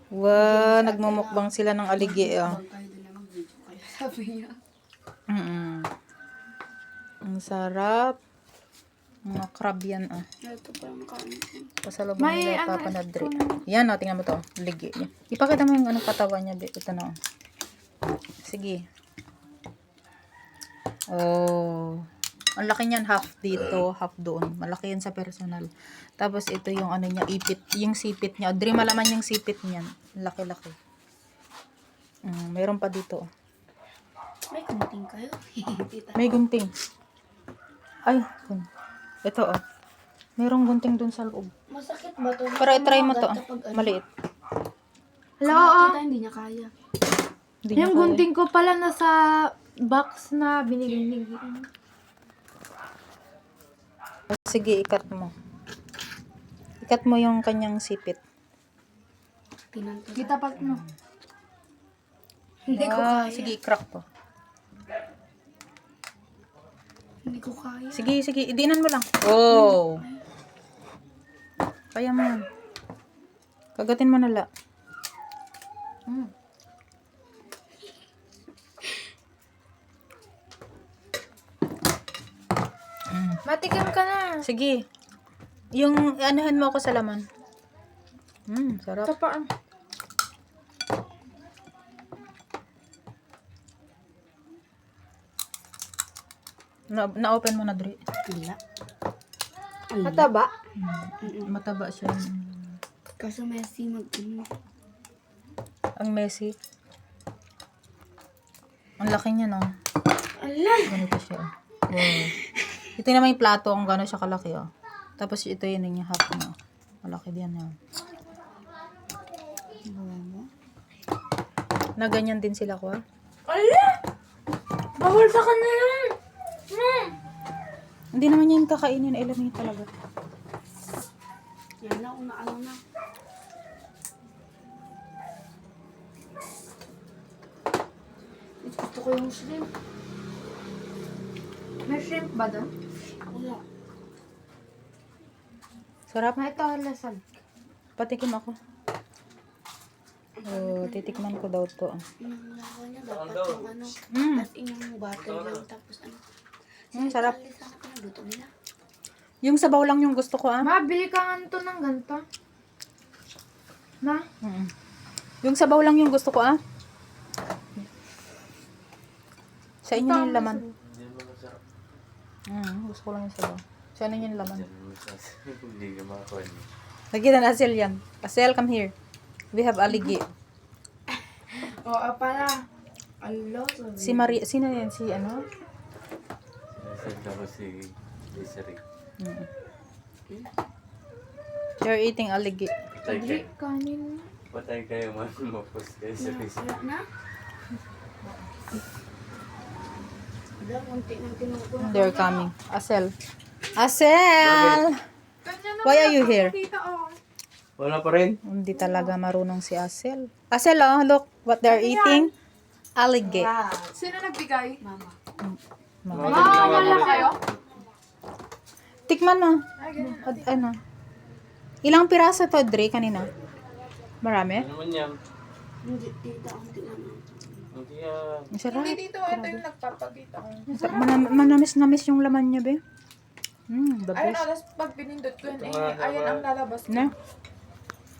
Wow, nagmumukbang sila ng aligi. Oh. Bang tayo din na mag-video kaya sabi niya. Ang sarap. Mga crab yan. Ah. Ito pa yung nakain ko. Pasalubong nila Papa na Dre. Yan, oh, tingnan mo to. Aligi. Ipakita mo yung anong katawan niya. Ito na. Oh. Sige. Oh. Ang laki niyan, half dito, half doon. Malaki yan sa personal. Tapos ito yung ano niya, ipit, yung sipit niya. Dre, malaman yung sipit niyan. Laki-laki. Mayroon pa dito. May kunting kayo. Tita. May gunting. Ay, ito oh. Mayroong gunting dun sa loob. Masakit ba to? Pero i-try mo to. Maliit. Hello, Kita hindi niya kaya. Hindi niya yung kaya. gunting ko pala nasa box na binigay. Sige, ikat mo. Ikat mo yung kanyang sipit. Pinanto. Gitapat mo. Hindi ko Ah, kaya. sige, crack to. Hindi ko kaya. Sige, sige, idinan mo lang. Oh. Kaya mo yan. Kagatin mo na la. Matikim ka na. Sige. Yung anuhan mo ako sa laman. Sarap. Tapaan. Na-open mo na, Dre. Wala. Mataba. Mataba siya. Kaso Messi Ang messy. Ang laki niya, no? Ala! Ganito siya. Wow. Ito naman yung plato kung gano'n siya kalaki, oh. Tapos ito yun yung half niya. Malaki din yan. Na ganyan din sila ko, ah. Ala! Bawal sa kanya yun. Hindi naman yan kakainin. Alam niya talaga. Yan na, ano na. Gusto ko yung shrimp. May shrimp ba doon? Wala. Sarap. Ito, lasal. Patikim ako. Oh, titikman ko daw to. Nangako niya dapat yung ano. Tapos inyong butter lang. Tapos ano. Sarap. Sana pinaluto nila. Yung sabaw lang yung gusto ko, ah. Mabili ka nga ito ng ganito. Na? Yung sabaw lang yung gusto ko, ah. Sa inyo na yung laman. Gusto ko lang yung sabaw. Sa inyo yung laman. Hindi ka makakuha. Nakita na Asel yan. Asel, come here. We have aligi. Oo, pala. Alo, Si Maria, sino yan? Si ano? Sinasabi ko si Desiree. You're eating aligi. Patay kayo. Kanin. Patay kayo man mapos kayo sa Facebook. Wala na? Wala, munti ng tinukuha. They're coming. Asel. Asel! Why are you here? Wala pa rin? Hindi talaga marunong si Asel. Asel, oh, look what they're eating. Aligi. Sino nagbigay? Mama. Wala kayo? Tikman mo. Ano? Ilang piraso to, Dre, kanina? Marami? Ano naman yan? Hindi, tita, ang tinanong. Hindi ah. Ang sarap. Dito, ito yung nagpapakita ko. Manamis yung laman niya, be. The Ayun, best. alas pag pinindot ko yun, Ito nga, ayun ang lalabas. Na?